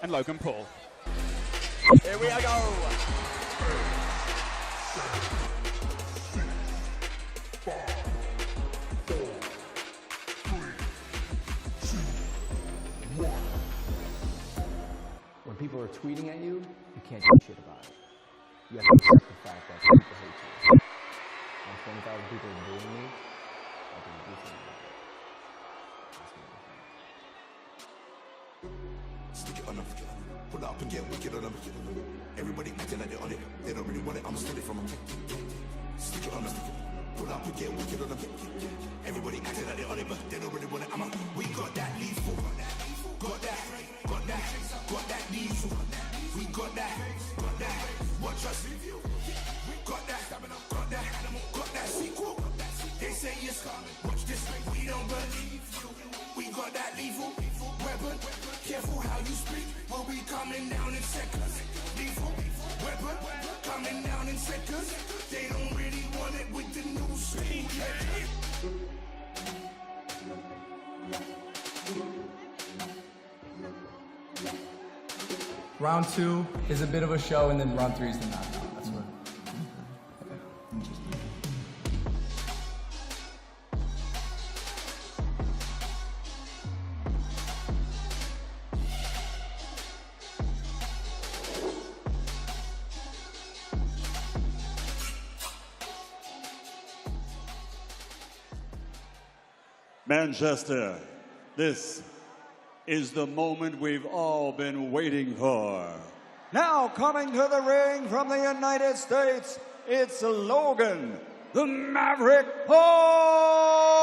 and Logan Paul. Here we go. When people are tweeting at you, you can't do shit about it. You have to accept the fact that people hate you. When 20,000 people are booing me, I can do something about it. Stick it on them, pull up and get wicked on them. Everybody acting like they're on it, they don't really want it, I'ma steal it from them. Stick it on them, pull up and get wicked on them. Everybody acting like they're on it, but they don't really want it, we got that lethal. Got that lethal. We got that, watch us. Got that sequel. They say it's coming, watch this, we don't believe you. We got that lethal weapon, careful how you speak. We'll be coming down in seconds. Lethal weapon, coming down in seconds. They don't really want it with the new speed. Round 2 is a bit of a show, and then round 3 is the knockout. That's what. Manchester, this is the moment we've all been waiting for. Now coming to the ring from the United States, it's Logan, the Maverick Paul!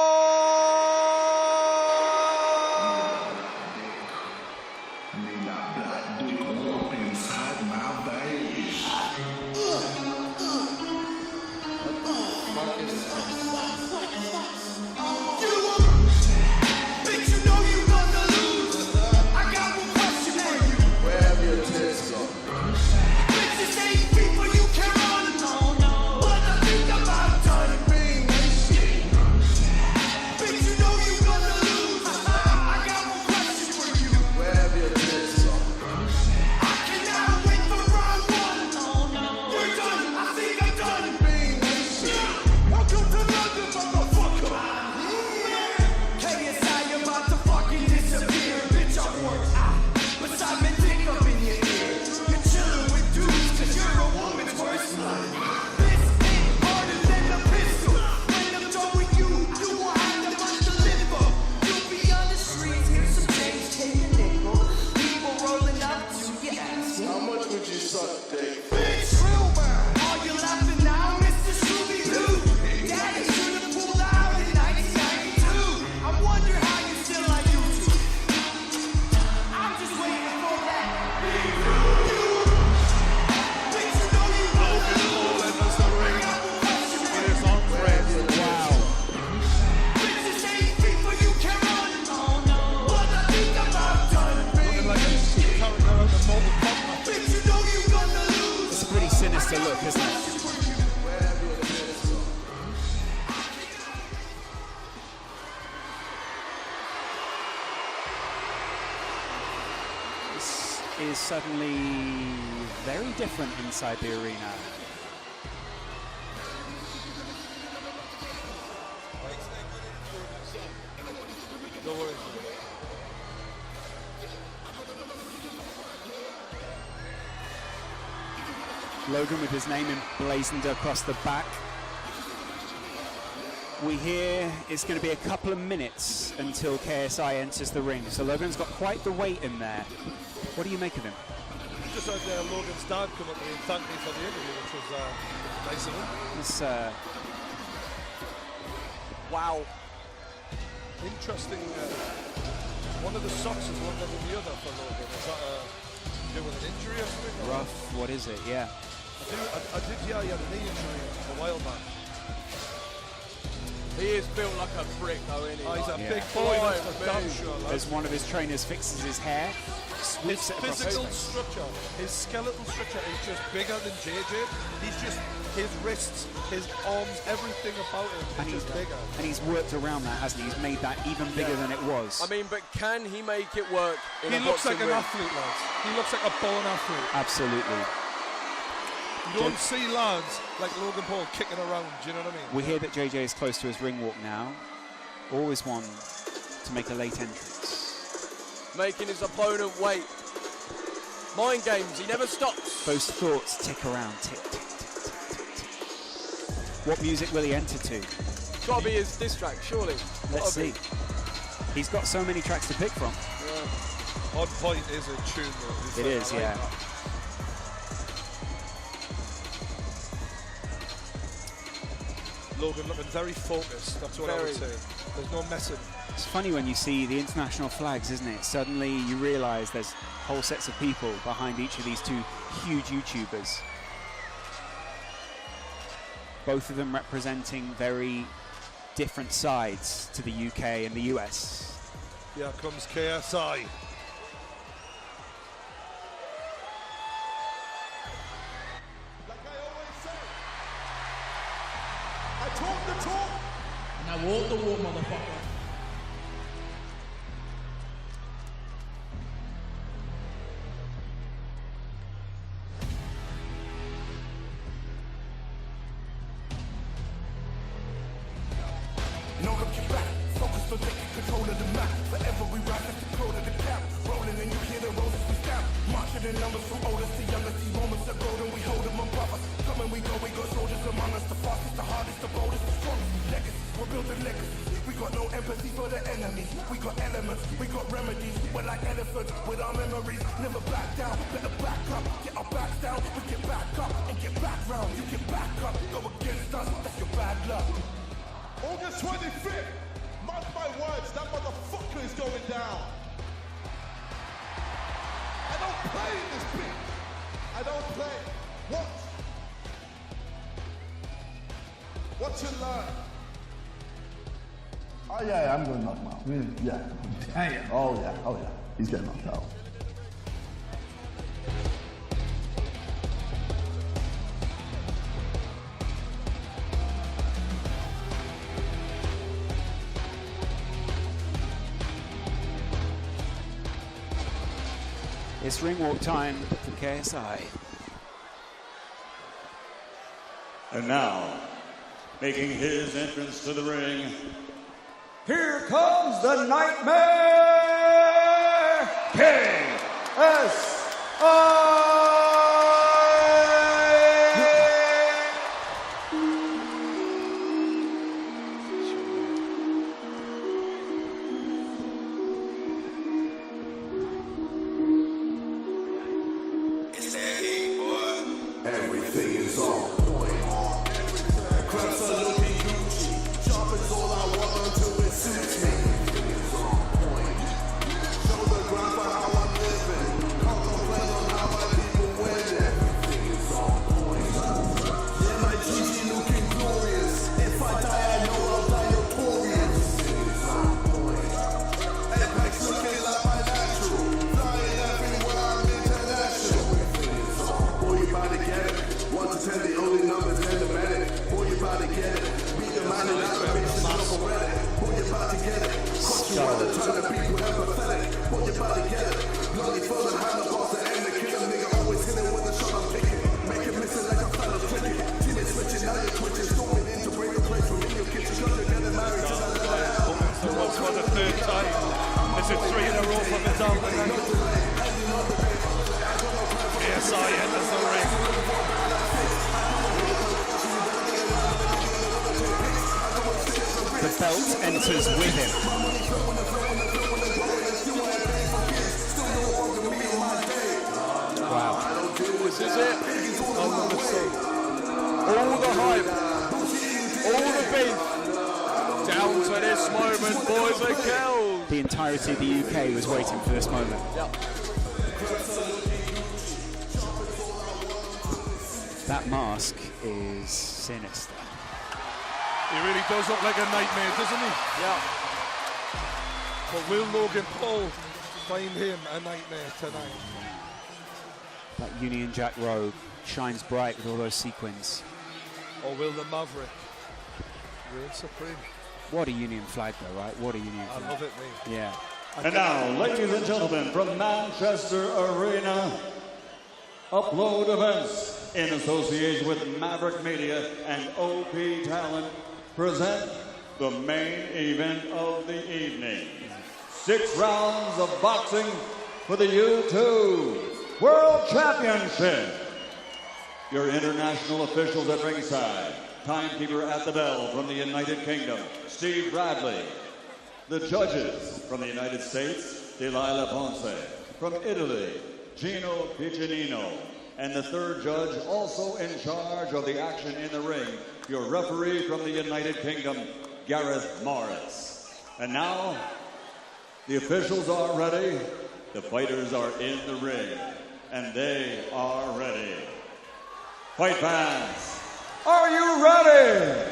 Sinister look, isn't it? This is suddenly very different inside the arena. Logan with his name emblazoned across the back. We hear it's going to be a couple of minutes until KSI enters the ring. So Logan's got quite the weight in there. What do you make of him? Just had Logan's dad come up to me and thank me for the interview, which was nice of him. It's, wow. Interesting. One of the socks is longer than the other for Logan. Is that to do with an injury or something? rough. What is it? Yeah. I did hear he had a knee injury a while back. He is built like a brick, though, isn't he? Oh, he's like, a big boy. That's for damn sure. As one of his trainers fixes his hair. His physical structure, his skeletal structure is just bigger than JJ. His wrists, his arms, everything about him is just bigger. And he's worked around that, hasn't he? He's made that even bigger than it was. I mean, but can he make it work in He a looks boxing like an ring? athlete, lads. He looks like a born athlete. Absolutely. You don't see lads like Logan Paul kicking around, do you know what I mean? We hear that JJ is close to his ring walk now. Always one to make a late entrance. Making his opponent wait. Mind games, he never stops. Those thoughts tick around, tick, tick, tick, tick, tick, tick. What music will he enter to? It's got to be his diss track, surely. Let's see. He's got so many tracks to pick from. Yeah. On Point is a tune, though. It is, yeah. Logan looking very focused, that's what I would say. There's no messing. It's funny when you see the international flags, isn't it? Suddenly you realise there's whole sets of people behind each of these two huge YouTubers. Both of them representing very different sides to the UK and the US. Here comes KSI. Talk the talk. And I walk the walk, motherfucker. No looking back, focused on taking control of the map. Forever we rise at the code of the cap. Rolling and you hear the roses we stamp. Marching in numbers from oldest to youngest. These moments are golden, we hold them on brothers. Come and we go, we got soldiers among us. The fastest, the hardest, the boldest, the strongest. Legacy, we're building legacy. We got no empathy for the enemy. We got elements, we got remedies. We're like elephants with our memories. Never back down, better back up. Get our backs down, we get back up and get back round. You get back up, go against us, that's your bad luck. August 25th, mark my words, that motherfucker is going down. I don't play in this bitch. I don't play. What you learn? Oh yeah, I'm going to knock him out. Really? Yeah. Damn. Oh yeah. He's getting knocked out. It's ring walk time for KSI. And now, making his entrance to the ring, Here comes the Nightmare KSI. Everything is on point. Crabs are looking Gucci. Sharp is all I want until it suits me. Everything is on point. Show the ground for how I'm living. Contemplate on how my people win. Everything is on point. Yeah, my GG looking glorious. If I die, I know I'll die notorious. Everything is on point. Apex looking like my natural. Flying everywhere, I'm international. Everything is on point. Boy, you about to get it. 1 to 10, the only numbers in the medic. Boy, you about to get it. Be the man and out of bitches up already. Boy, you about to get it. Cost you all the time to be empathetic. Boy, you about to get it. Bloody for the hand of boss and end the killer. Nigga always hitting with the shot I'm picking. Make it missing like a fellow cricket. Teammates switching, now you're twitching. Storming in to break the place from in your kitchen. Cause you're getting married to that little ass. Once for the third time. This is 3 in a row for Vidal. KSI enters the ring. The belt enters with him. Wow. This is it. All the hype, all the beef, down to this moment, boys and girls. The entirety of the UK was waiting for this moment. Yep. That mask is sinister. He really does look like a nightmare, doesn't he? Yeah. But will Logan Paul find him a nightmare tonight. That Union Jack robe shines bright with all those sequins. Or will the Maverick reign supreme? What a Union flag though, right? What a Union flag. I love it, mate. Yeah. And now, ladies and gentlemen, from Manchester Arena, Upload Events, in association with Maverick Media and OP Talent, present the main event of the evening. 6 rounds of boxing for the U2 World Championship. Your international officials at ringside, timekeeper at the bell from the United Kingdom, Steve Bradley. The judges from the United States, Delilah Ponce. From Italy, Gino Piccinino. And the third judge, also in charge of the action in the ring, your referee from the United Kingdom, Gareth Morris. And now, the officials are ready, the fighters are in the ring, and they are ready. Fight fans, Are you ready?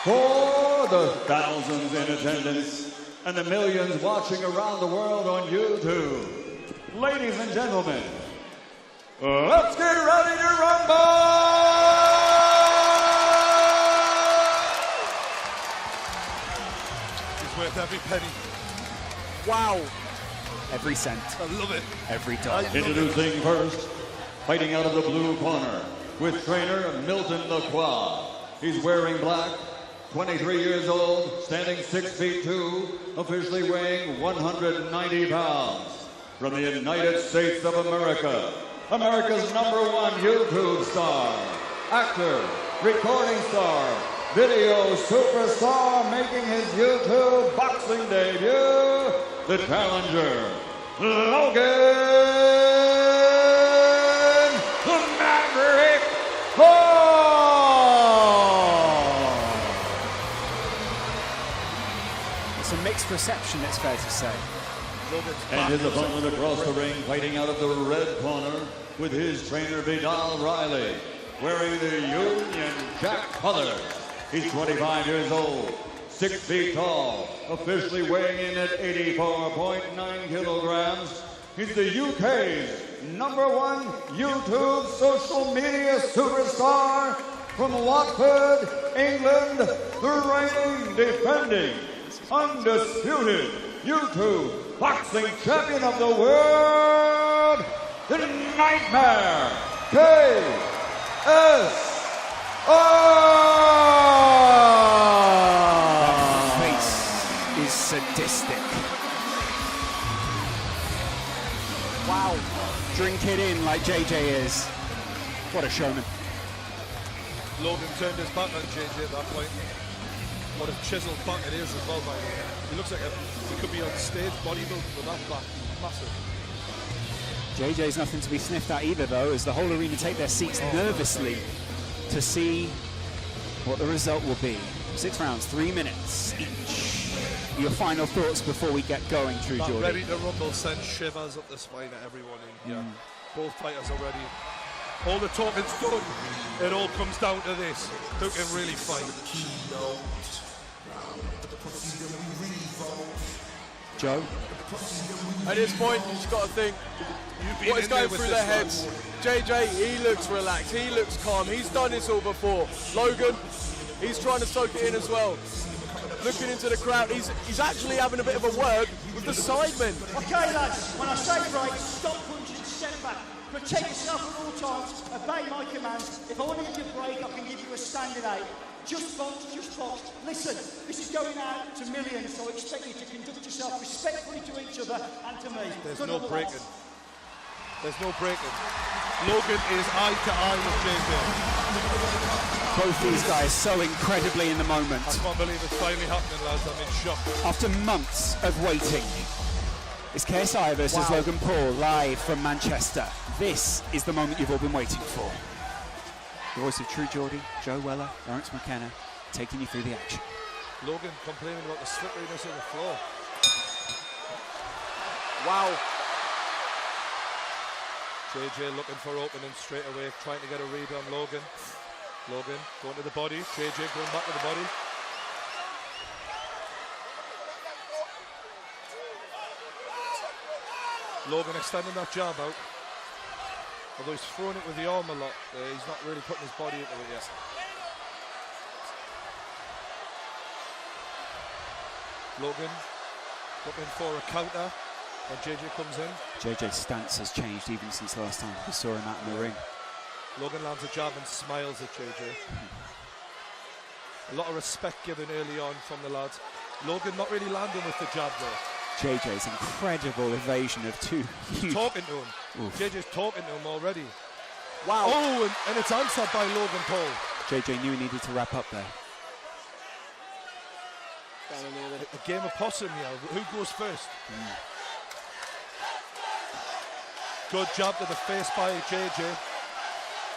for the thousands in attendance and the millions watching around the world on YouTube, ladies and gentlemen, Let's get ready to rumble! It's worth every penny. Wow. Every cent. I love it. Every dollar. introducing first, fighting out of the blue corner, with trainer Milton Lacroix. He's wearing black, 23 years old, standing 6'2", officially weighing 190 pounds. From the United States of America, America's #1 YouTube star, actor, recording star, video superstar, making his YouTube boxing debut, the challenger, Logan the Maverick Paul. It's a mixed reception, it's fair to say. And his opponent across the ring, fighting out of the red corner with his trainer Vidal Riley, wearing the Union Jack colors. He's 25 years old, 6 feet tall, officially weighing in at 84.9 kilograms. He's the UK's #1 YouTube social media superstar from Watford, England, the reigning, defending, undisputed YouTube boxing champion of the world, the Nightmare, KSI. That face is sadistic. Wow. Drink it in like JJ is. What a showman. Logan turned his back on JJ at that point. What a chiseled back it is as well, by the way. He looks like he could be on stage bodybuilding with that back. Massive. JJ's nothing to be sniffed at either, though, as the whole arena take their seats nervously to see what the result will be. 6 rounds, 3 minutes each. Your final thoughts before we get going, True That Geordie? ready to rumble sends shivers up the spine of everyone in here. Both fighters are ready. All the talking's done. It all comes down to this. Who can really fight? Joe? At this point, you just got to think what is going through their heads. JJ, he looks relaxed, he looks calm, he's done this all before. Logan, he's trying to soak it in as well. Looking into the crowd, he's actually having a bit of a word with the sidemen. Okay, lads, when I say break, stop punching, step back. Protect yourself at all times, obey my commands. If I want to give you a break, I can give you a standing 8. Just box, just box. Listen, this is going out to millions, so I expect you to conduct yourself respectfully to each other and to me. There's Good no luck, breaking. lads. There's no breaking. Logan is eye to eye with JJ. Both these guys so incredibly in the moment. I can't believe it's finally happening, lads. I'm in shock. After months of waiting, it's KSI versus Logan Paul live from Manchester. This is the moment you've all been waiting for. The voice of True Geordie, Joe Weller, Lawrence McKenna, taking you through the action. Logan complaining about the slipperiness of the floor. Wow. JJ looking for opening straight away, trying to get a read on Logan. Logan going to the body, JJ going back to the body. Logan extending that jab out. Although he's throwing it with the arm a lot, he's not really putting his body into it yet. Logan looking for a counter when JJ comes in. JJ's stance has changed even since the last time we saw him out in the ring. Logan lands a jab and smiles at JJ. A lot of respect given early on from the lads. Logan not really landing with the jab though. JJ's incredible evasion of two He's huge... talking to him. Oof. JJ's talking to him already. Wow. Oh, and it's answered by Logan Paul. JJ knew he needed to wrap up there. A game of possum here. Who goes first? Good jab to the face by JJ.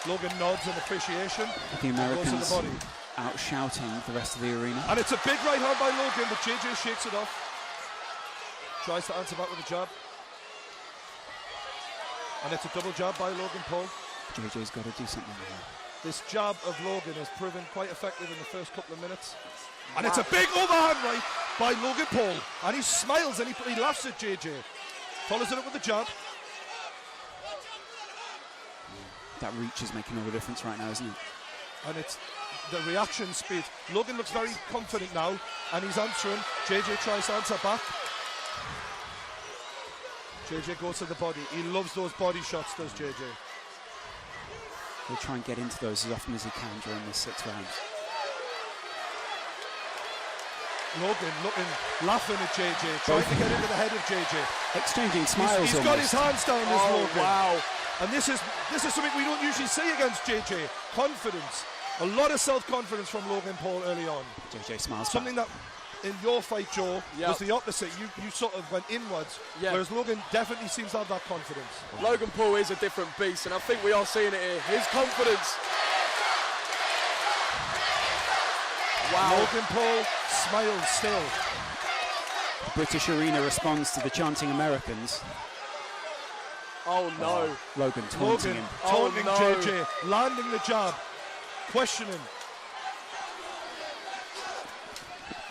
Logan nods in appreciation. The Americans goes to the body. out shouting the rest of the arena. And it's a big right hand by Logan, but JJ shakes it off. Tries to answer back with a jab. And it's a double jab by Logan Paul. JJ's got to do something here. This jab of Logan has proven quite effective in the first couple of minutes. And it's a big overhand right by Logan Paul. And he smiles and he laughs at JJ. Follows it up with a jab. That reach is making all the difference right now, isn't it? And it's the reaction speed. Logan looks very confident now, and he's answering. JJ tries to answer back. JJ goes to the body. He loves those body shots, does JJ. He'll try and get into those as often as he can during the 6 rounds. Logan looking, laughing at JJ, trying to get into the head of JJ. Exchanging smiles. He's got his hands down this Logan. Wow. And this is something we don't usually see against JJ. Confidence. A lot of self-confidence from Logan Paul early on. JJ smiles Something back. that in your fight, Joe, Yep. was the opposite. You sort of went inwards, Yeah. whereas Logan definitely seems to have that confidence. Logan Paul is a different beast, and I think we are seeing it here. His confidence. Wow. Logan Paul smiles still. The British arena responds to the chanting Americans. Oh no. Logan taunting Logan him. taunting no. JJ, landing the jab, questioning.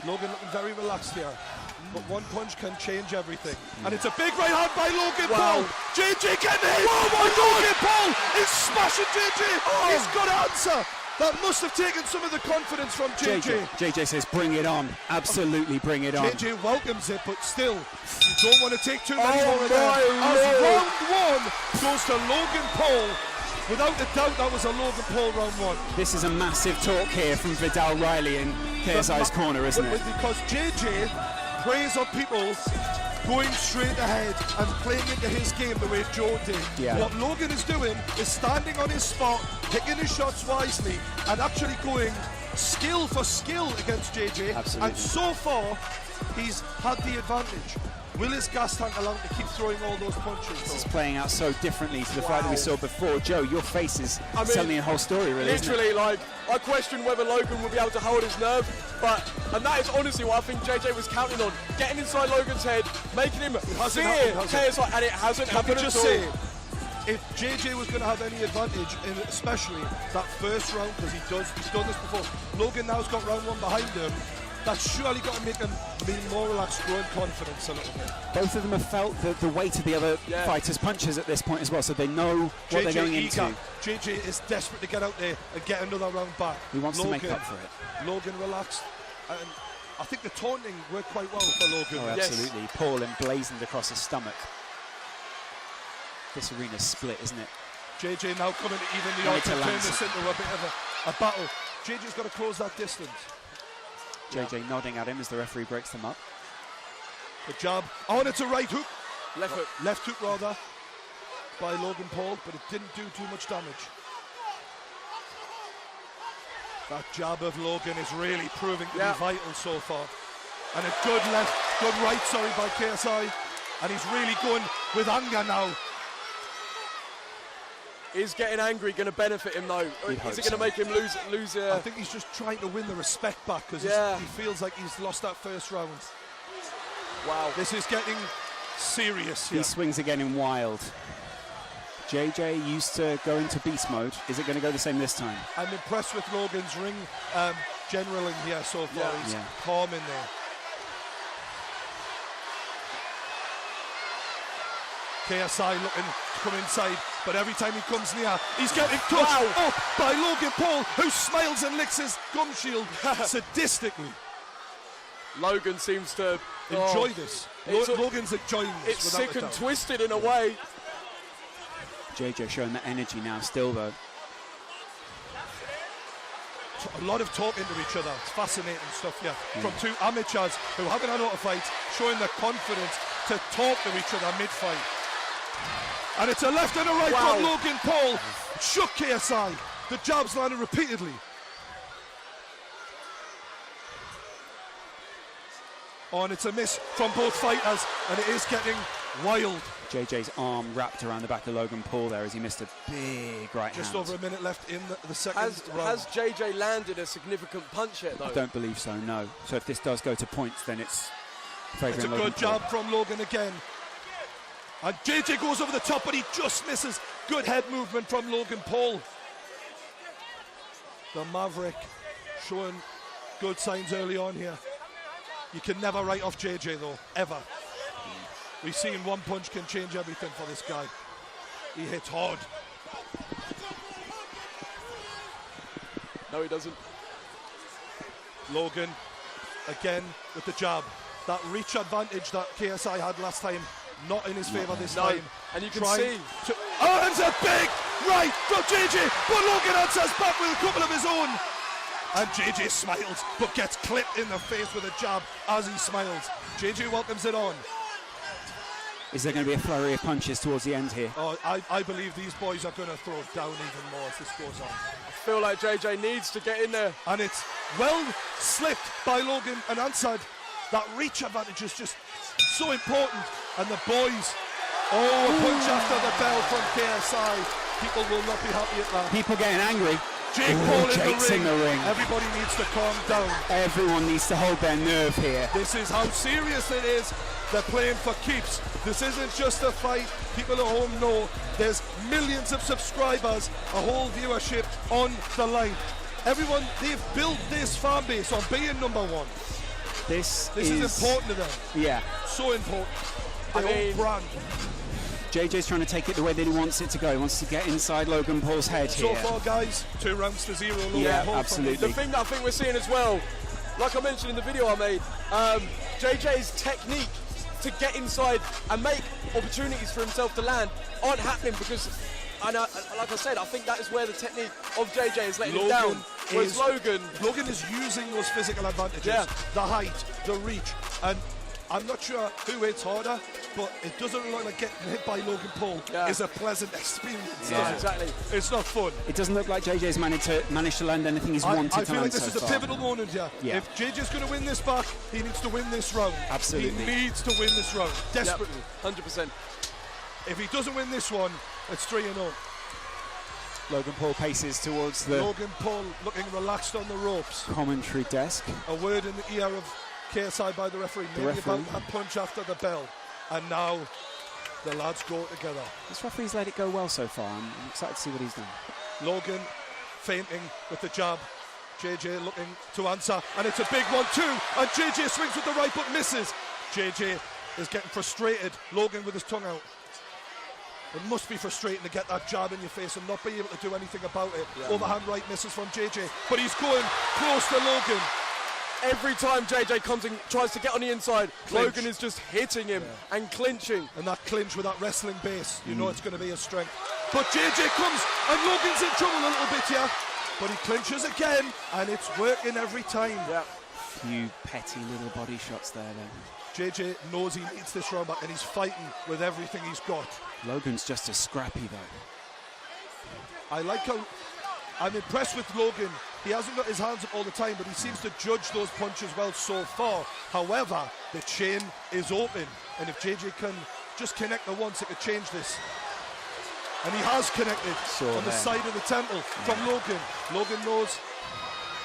Logan looking very relaxed here, but one punch can change everything. And it's a big right hand by Logan Paul. JJ getting hit. Oh my God! Logan Paul is smashing JJ. He's got to answer. That must have taken some of the confidence from JJ. JJ says, bring it on. Absolutely bring it on. JJ welcomes it, but still, you don't want to take too many more of my that. As Lord. round 1 goes to Logan Paul. Without a doubt, that was a Logan Paul round 1. This is a massive talk here from Vidal Riley in KSI's corner, isn't it? Because JJ preys on people going straight ahead and playing into his game the way Joe did. Yeah. What Logan is doing is standing on his spot, picking his shots wisely, and actually going skill for skill against JJ. Absolutely. And so far, he's had the advantage. Will his gas tank allow him to keep throwing all those punches? This is playing out so differently to the fight that we saw before. Joe, your face is telling a whole story, really. Literally, like, I question whether Logan will be able to hold his nerve, and that is honestly what I think JJ was counting on. Getting inside Logan's head, making him fear KSI, and it hasn't happened at all. If JJ was going to have any advantage, in especially that first round, because he's done this before, Logan now's got round 1 behind him. That's surely got to make him be more relaxed, growing confidence a little bit. Both of them have felt the weight of the other fighters' punches at this point as well, so they know what they're going into. JJ is desperate to get out there and get another round back. He wants to make up for it. Logan relaxed, and I think the taunting worked quite well for Logan. Oh, absolutely. Paul emblazoned across his stomach. This arena's split, isn't it? JJ now coming to even the odds and turn this into a bit of a battle. JJ's got to close that distance. JJ nodding at him as the referee breaks them up. The jab. Oh, and it's a right hook. Left hook. Left hook, rather, by Logan Paul, but it didn't do too much damage. That jab of Logan is really proving to be vital so far. And a good right, by KSI. And he's really going with anger now. Is getting angry going to benefit him though? Is it going to make him lose? I think he's just trying to win the respect back because he feels like he's lost that first round. Wow. This is getting serious here. He swings again in wild. JJ used to go into beast mode. Is it going to go the same this time? I'm impressed with Logan's ring generaling here so far. He's calm in there. KSI looking to come inside, but every time he comes near, he's getting touched up by Logan Paul, who smiles and licks his gum shield sadistically. Logan seems to enjoy this. Logan's enjoying this. It's sick and twisted in a way. JJ showing the energy now still though. A lot of talking to each other. It's fascinating stuff here. From two amateurs who haven't had a lot of fights, showing the confidence to talk to each other mid-fight. And it's a left and a right from Logan Paul. Shook KSI. The jabs landed repeatedly. Oh, and it's a miss from both fighters, and it is getting wild. JJ's arm wrapped around the back of Logan Paul there as he missed a big right hand. Just over a minute left in the second round. Has JJ landed a significant punch yet, though? I don't believe so, no. So if this does go to points, then it's favouring Logan Paul. It's a good jab from Logan again. And JJ goes over the top, but he just misses. Good head movement from Logan Paul. The Maverick showing good signs early on here. You can never write off JJ though, ever. We've seen one punch can change everything for this guy. He hits hard. No, he doesn't. Logan, again with the jab. That reach advantage that KSI had last time, not in his favour this time. And you can see. Oh, it's a big right from JJ, but Logan answers back with a couple of his own. And JJ smiles, but gets clipped in the face with a jab as he smiles. JJ welcomes it on. Is there going to be a flurry of punches towards the end here? Oh, I believe these boys are going to throw it down even more as this goes on. I feel like JJ needs to get in there. And it's well slipped by Logan and answered. That reach advantage is just so important. And the boys, a punch after the bell from KSI. People will not be happy at that. People getting angry. Jake Paul Jake's in the ring. Everybody needs to calm down. Everyone needs to hold their nerve here. This is how serious it is. They're playing for keeps. This isn't just a fight. People at home know there's millions of subscribers, a whole viewership on the line. Everyone, they've built this fan base on being number one. This is important to them. Yeah. So important. Their own brand. JJ's trying to take it the way that he wants it to go. He wants to get inside Logan Paul's head here. So far, guys, 2 rounds to 0. Logan Paul absolutely. The thing that I think we're seeing as well, like I mentioned in the video I made, JJ's technique to get inside and make opportunities for himself to land aren't happening because, like I said, I think that is where the technique of JJ is letting him down. Whereas Logan is using those physical advantages, the height, the reach, and I'm not sure who hits harder, but it doesn't look like getting hit by Logan Paul is a pleasant experience. Yeah, exactly. It's not fun. It doesn't look like JJ's managed to land anything he's wanted to land. I feel like this so is a far. pivotal moment here. Yeah. If JJ's going to win this back, he needs to win this round. Absolutely. He needs to win this round, desperately. 100%. If he doesn't win this one, it's 3-0. Logan Paul paces towards the Logan Paul looking relaxed on the ropes. commentary desk. A word in the ear of KSI by the referee, maybe about a punch after the bell. And now the lads go together. This referee's let it go well so far. I'm excited to see what he's done. Logan feinting with the jab. JJ looking to answer, and it's a big one too. And JJ swings with the right but misses. JJ is getting frustrated. Logan with his tongue out. It must be frustrating to get that jab in your face and not be able to do anything about it. Overhand right misses from JJ, but he's going close to Logan. Every time JJ comes and tries to get on the inside, Logan is just hitting him and clinching. And that clinch with that wrestling base, you know it's going to be a strength. But JJ comes and Logan's in trouble a little bit here. But he clinches again and it's working every time. Yeah. Few petty little body shots there then. JJ knows he needs this round back and he's fighting with everything he's got. Logan's just as scrappy though. I'm impressed with Logan. He hasn't got his hands up all the time, but he seems to judge those punches well so far. However, the chain is open, and if JJ can just connect the once, it could change this. And he has connected on the side of the temple from Logan. Logan knows.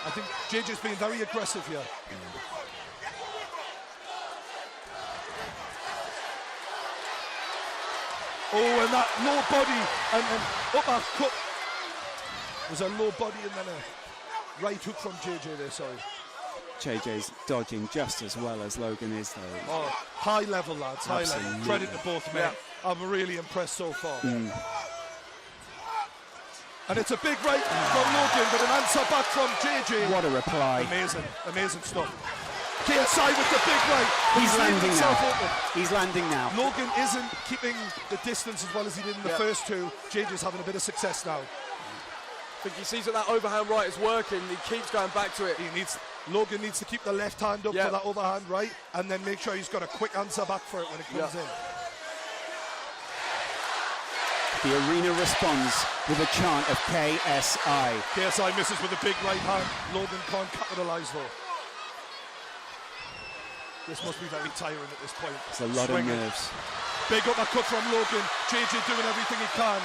I think JJ's being very aggressive here. Oh, and that low body and uppercut. There's a low body and then a right hook from JJ there, sorry. JJ's dodging just as well as Logan is, though. Oh, high level, lads, high Absolutely. level. Credit to both men. I'm really impressed so far. And it's a big right from Logan, but an answer back from JJ. What a reply. Amazing, amazing stuff. KSI with the big right. He's landing himself now. open. He's landing now. Logan isn't keeping the distance as well as he did in the first two. JJ's having a bit of success now. I think he sees that overhand right is working. He keeps going back to it. Logan needs to keep the left hand up for that overhand right, and then make sure he's got a quick answer back for it when it comes in. The arena responds with a chant of KSI. KSI misses with a big right hand. Logan can't capitalise though. This must be very tiring at this point. It's a lot of nerves. Big uppercut from Logan. JJ doing everything he can.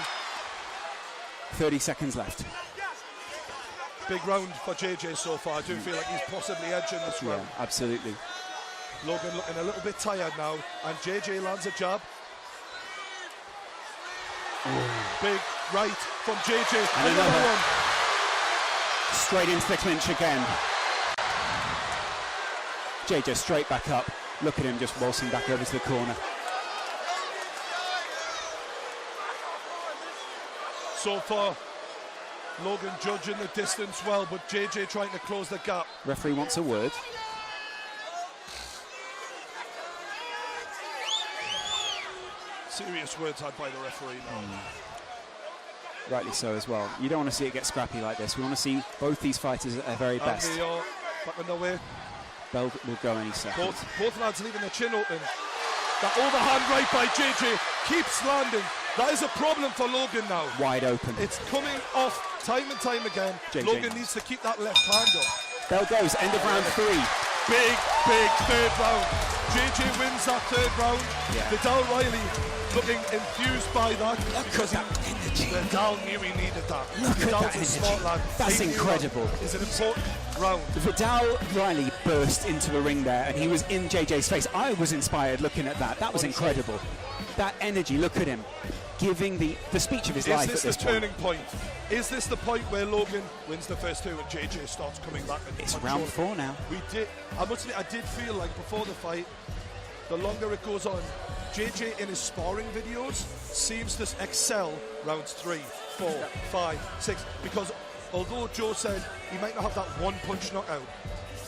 30 seconds left. Big round for JJ so far. I do feel like he's possibly edging this round. Yeah, absolutely. Logan looking a little bit tired now, and JJ lands a jab. Big right from JJ. And another one. Straight into the clinch again. JJ straight back up. Look at him just waltzing back over to the corner. So far, Logan judging the distance well, but JJ trying to close the gap. Referee wants a word. Serious words had by the referee now. Rightly so as well. You don't want to see it get scrappy like this. We want to see both these fighters at their very best. And they are back on their way. Bell will go any second. Both lads leaving their chin open. That overhand right by JJ keeps landing. That is a problem for Logan now. Wide open. It's coming off time and time again. JJ. Logan needs to keep that left hand up. Bell goes, end of round 3. Big third round. JJ wins that third round. Yeah. Vidal Riley looking infused by that. Look at that energy. Vidal knew he needed that. Look Vidal's at that a smart energy. lad. That's He knew incredible. that is an important round. Vidal Riley burst into the ring there and he was in JJ's face. I was inspired looking at that. That was incredible. That energy, look at him. Giving the speech of his life at this Is this the turning point? Is this the point where Logan wins the first two and JJ starts coming back? It's round 4 now. I must admit, I did feel like before the fight, the longer it goes on, JJ in his sparring videos seems to excel rounds 3, 4, 5, 6, because although Joe said he might not have that one punch knockout,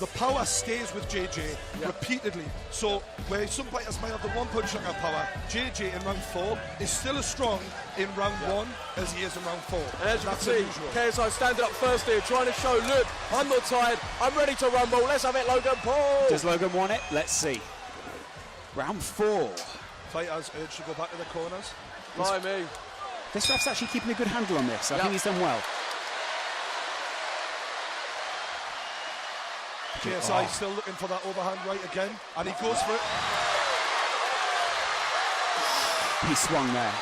the power stays with JJ repeatedly. So where some fighters might have the one punch knockout power, JJ in round 4 is still as strong in round 1 as he is in round 4. And as you That's can see, unusual. KSI standing up first here, trying to show, look, I'm not tired, I'm ready to rumble, let's have it, Logan Paul! Does Logan want it? Let's see. Round 4. Fighters urged to go back to the corners. By me. This ref's actually keeping a good handle on this. I think he's done well. KSI still looking for that overhand right again, and he goes for it. He swung there.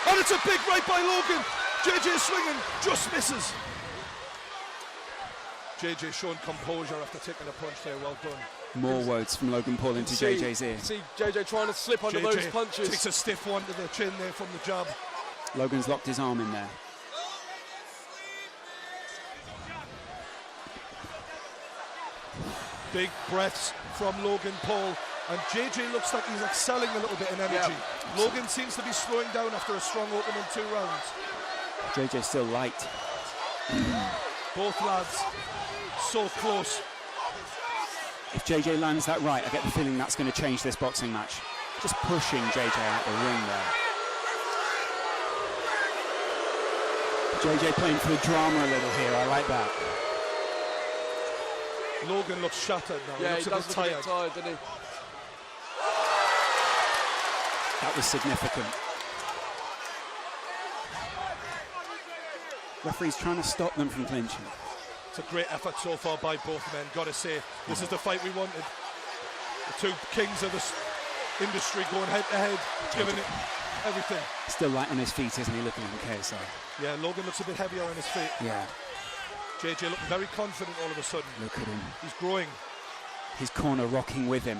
And it's a big right by Logan. JJ swinging, just misses. JJ showing composure after taking a punch there, well done. More words from Logan Paul into JJ's ear. See JJ trying to slip under those punches. Takes a stiff one to the chin there from the jab. Logan's locked his arm in there. Big breaths from Logan Paul, and JJ looks like he's excelling a little bit in energy. Logan seems to be slowing down after a strong opening 2 rounds. JJ's still light. Both lads so close. If JJ lands that right, I get the feeling that's going to change this boxing match. Just pushing JJ out the ring there. JJ playing for the drama a little here, I like that. Logan looks shattered now. Yeah, he looks he a does bit look a tired. bit tired, doesn't he? That was significant. Referee's trying to stop them from clinching. It's a great effort so far by both men, gotta say. This is the fight we wanted. The 2 kings of this industry going head to head, giving it everything. Still light on his feet, isn't he, looking at KSI? Yeah, Logan looks a bit heavier on his feet. Yeah. JJ looking very confident all of a sudden. Look at him. He's growing. His corner rocking with him.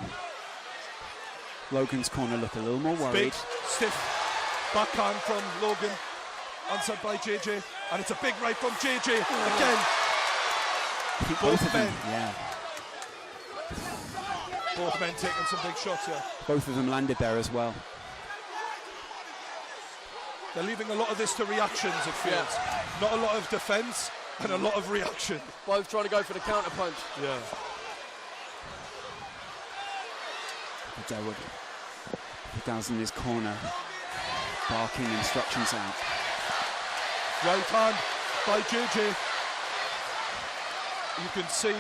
Logan's corner look a little more worried. Big, stiff backhand from Logan, answered by JJ, and it's a big right from JJ again. I think Both both of them. men. Yeah. Both men taking some big shots here. Both of them landed there as well. They're leaving a lot of this to reactions, it feels. Not a lot of defence and a lot of reaction. Both trying to go for the counter punch. Yeah. Dawood, Vidal's in his corner, barking instructions out. Right hand by JJ. You can see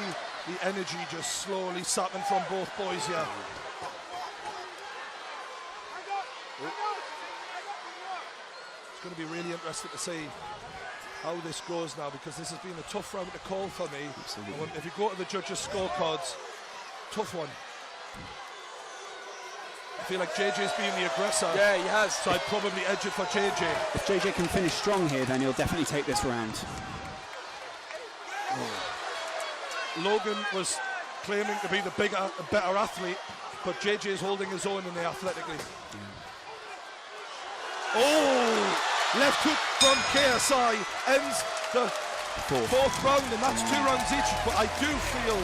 the energy just slowly sapping from both boys here. It's going to be really interesting to see how this goes now, because this has been a tough round to call for me. Absolutely. If you go to the judges' scorecards, tough one. I feel like JJ's being the aggressor. Yeah, he has. So I'd probably edge it for JJ. If JJ can finish strong here, then he'll definitely take this round. Logan was claiming to be the bigger and better athlete, but JJ is holding his own in there athletically. Oh! Left hook from KSI ends the fourth round, and that's 2 rounds each. But I do feel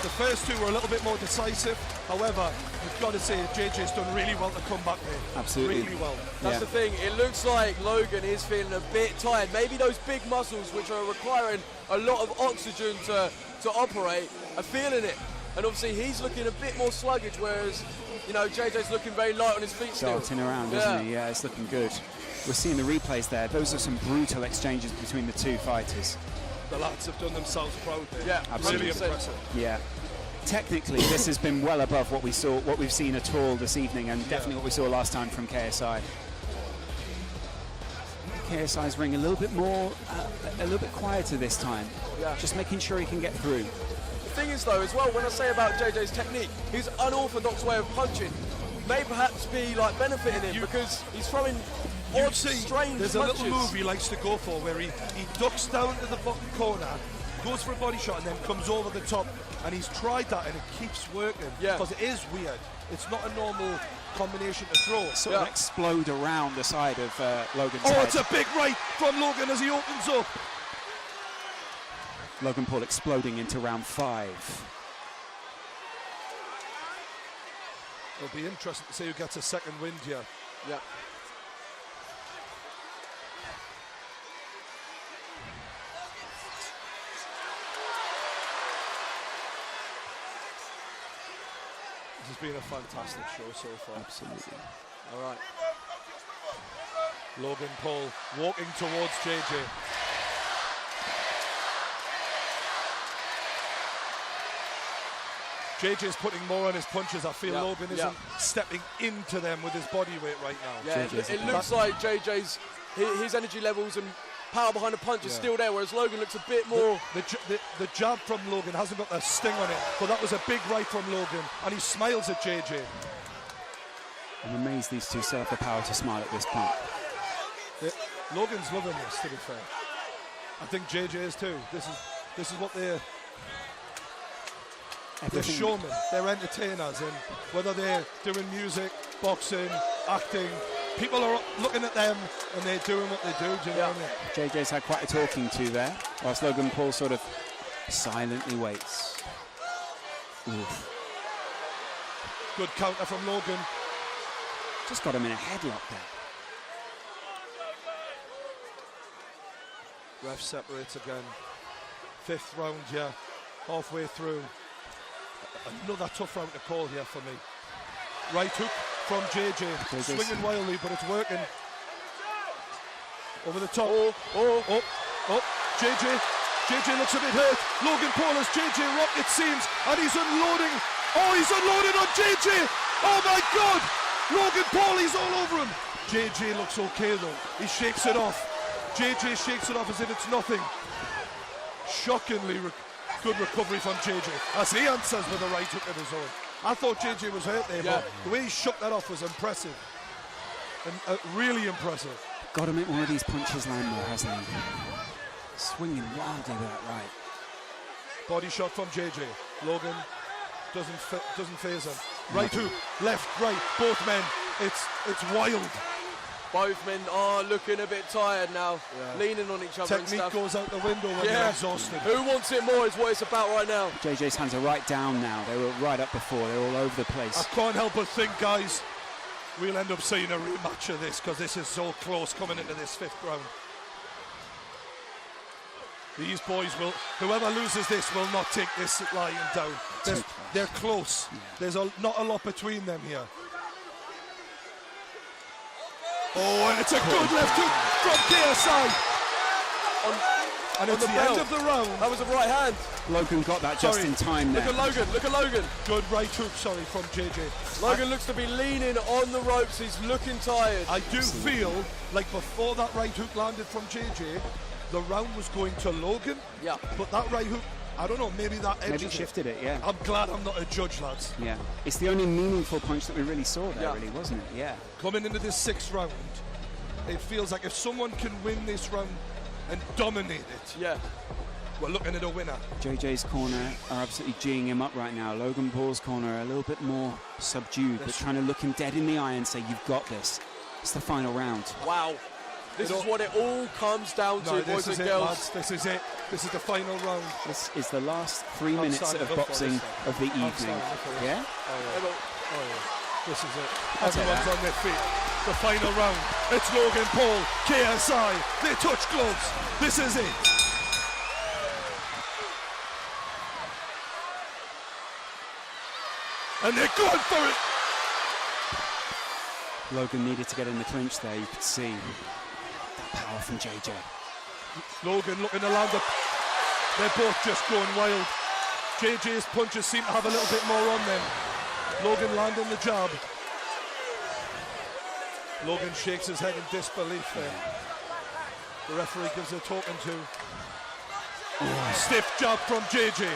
the first 2 were a little bit more decisive. However, you've got to say JJ's done really well to come back there. Absolutely. Really well. That's the thing. It looks like Logan is feeling a bit tired. Maybe those big muscles, which are requiring a lot of oxygen to operate, are feeling it. And obviously he's looking a bit more sluggish, whereas, you know, JJ's looking very light on his feet still. Darting around, isn't he? Yeah, it's looking good. We're seeing the replays there. Those are some brutal exchanges between the 2 fighters. The lads have done themselves proud there. Yeah, absolutely. Really impressive. Yeah. Technically, this has been well above what we've seen at all this evening, and definitely what we saw last time from KSI. KSI's ring a little bit more, a little bit quieter this time. Yeah. Just making sure he can get through. The thing is, though, as well, when I say about JJ's technique, his unorthodox way of punching may perhaps be like benefiting him, because he's throwing odd, strange there's punches. a little move he likes to go for where he ducks down to the bottom corner, goes for a body shot, and then comes over the top. And he's tried that, and it keeps working. Yeah. Because it is weird. It's not a normal combination to throw. Sort of explode around the side of Logan's Oh, head. it's a big right from Logan as he opens up. Logan Paul exploding into round 5. It'll be interesting to see who gets a second wind here. Yeah. This has been a fantastic show so far. Absolutely. All right. Logan Paul walking towards JJ. JJ's putting more on his punches. I feel Logan isn't stepping into them with his body weight right now. Yeah, it looks like JJ's his energy levels and power behind the punch is still there, whereas Logan looks a bit more... The jab from Logan hasn't got a sting on it, but that was a big right from Logan, and he smiles at JJ. I'm amazed these two still have the power to smile at this point. Logan's loving this, to be fair. I think JJ is too. This is what they're showmen, they're entertainers, and whether they're doing music, boxing, acting, people are looking at them and they're doing what they do. Do you know what I mean? JJ's had quite a talking to there, whilst Logan Paul sort of silently waits. Oof. Good counter from Logan. Just got him in a headlock there. Ref separates again. 5th round here, halfway through. Another tough round to call here for me. Right hook from JJ, swinging wildly, but it's working. Over the top. JJ looks a bit hurt. Logan Paul has JJ rocked, it seems, and he's unloading. Oh, he's unloading on JJ. Oh my God! Logan Paul, he's all over him. JJ looks okay though. He shakes it off. JJ shakes it off as if it's nothing. Shockingly good recovery from JJ as he answers with a right hook of his own. I thought JJ was hurt there, but the way he shook that off was impressive. And really impressive. Got to make one of these punches land more, hasn't he? Swinging wildly with that right. Body shot from JJ. Logan doesn't phase him. Right hook, left, right, both men. It's wild. Both men are looking a bit tired now, leaning on each other and Technique stuff. goes out the window when you're exhausted. Who wants it more is what it's about right now. JJ's hands are right down now. They were right up before. They're all over the place. I can't help but think, guys, we'll end up seeing a rematch of this because this is so close coming into this 5th round. These boys will, whoever loses this will not take this lying down. They're close. Yeah. There's not a lot between them here. Oh, and it's a good left hook from KSI. And it's the end of the round. That was a right hand. Logan got that just in time there. Look at Logan, look at Logan. Good right hook, from JJ. Logan looks to be leaning on the ropes. He's looking tired. I do feel like before that right hook landed from JJ, the round was going to Logan. Yeah. But that right hook, I don't know, maybe that edged Maybe shifted it, yeah. I'm glad I'm not a judge, lads. Yeah. It's the only meaningful punch that we really saw there, really, wasn't it? Yeah. Coming into this 6th round, it feels like if someone can win this round and dominate it, we're looking at a winner. JJ's corner are absolutely geeing him up right now. Logan Paul's corner a little bit more subdued, but trying to look him dead in the eye and say, you've got this. It's the final round. Wow. This is what it all comes down to, boys and girls. Lads. This is it. This is the final round. This is the last 3 minutes of boxing of the evening. Yeah? Oh, yeah. This is it. Everyone's on their feet. The final round. It's Logan Paul, KSI. They touch gloves. This is it. And they're going for it. Logan needed to get in the clinch there. You could see that power from JJ. Logan looking to land up. They're both just going wild. JJ's punches seem to have a little bit more on them. Logan landing the jab. Logan shakes his head in disbelief there. The referee gives a talking to. Stiff jab from JJ.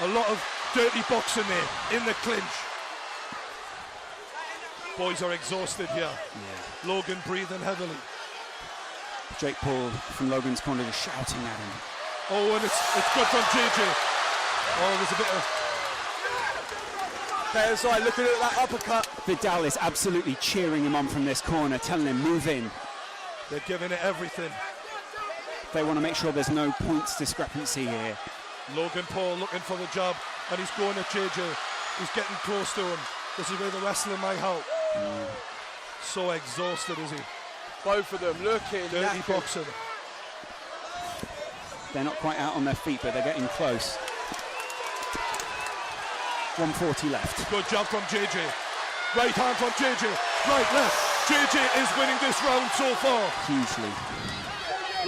A lot of dirty boxing there in the clinch. Boys are exhausted here. Yeah. Logan breathing heavily. Jake Paul from Logan's corner is shouting at him. Oh, and it's good from JJ. Oh, there's a bit of... KSI looking at that uppercut. Vidal is absolutely cheering him on from this corner, telling him, move in. They're giving it everything. They want to make sure there's no points discrepancy here. Logan Paul looking for the jab, and he's going at JJ. He's getting close to him. This is where the wrestling might help. So exhausted is he. Both of them looking dirty boxing. They're not quite out on their feet, but they're getting close. 140 left. Good job from JJ. Right hand from JJ. Right, left. JJ is winning this round so far. Hugely.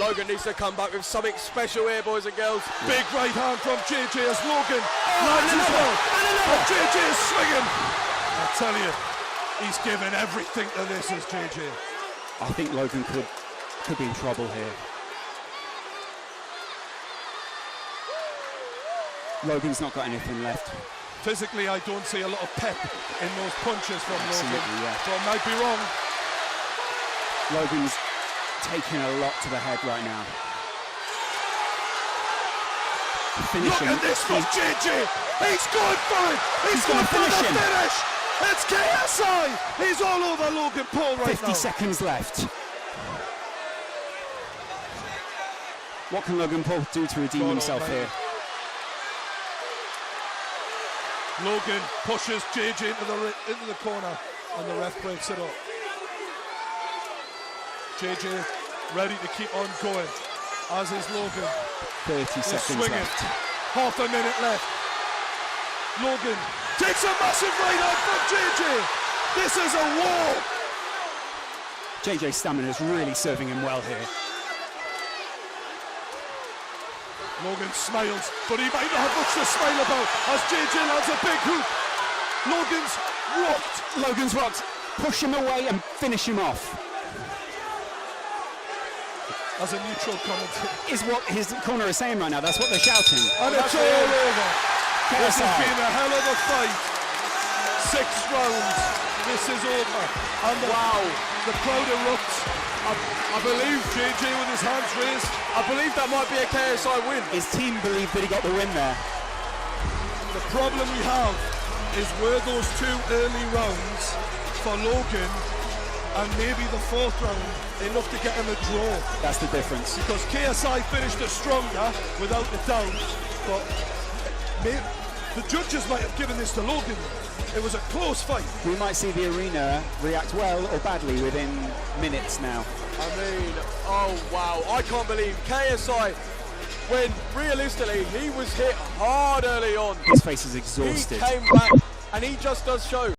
Logan needs to come back with something special here, boys and girls. Big right hand from JJ as Logan lands as well. But JJ is swinging. I tell you, he's giving everything to this as JJ. I think Logan could be in trouble here. Logan's not got anything left. Physically, I don't see a lot of pep in those punches from Logan. Yeah. So I might be wrong. Logan's taking a lot to the head right now. Look at this from JJ. He's going for it. He's going for the finish. It's KSI. He's all over Logan Paul right 50 now. 50 seconds left. What can Logan Paul do to redeem himself here? Logan pushes JJ into the corner, and the ref breaks it up. JJ ready to keep on going, as is Logan. 30 seconds left. Half a minute left. Logan takes a massive right hand from JJ. This is a war. JJ's stamina is really serving him well here. Logan smiles, but he might not have much to smile about as JJ lands a big hook. Logan's rocked. Push him away and finish him off. As a neutral commentator. Is what his corner is saying right now. That's what they're shouting. And it's all over. This has been a hell of a fight. 6 rounds. This is over. And the crowd erupts. I believe JJ with his hands raised. I believe that might be a KSI win. His team believe that he got the win there. The problem we have is where those 2 early rounds for Logan, and maybe the fourth round enough to get him a draw. That's the difference. Because KSI finished it stronger, without a doubt, but the judges might have given this to Logan. It was a close fight. We might see the arena react well or badly within minutes now. I mean, oh wow, I can't believe KSI, when realistically he was hit hard early on. His face is exhausted. He came back and he just does show.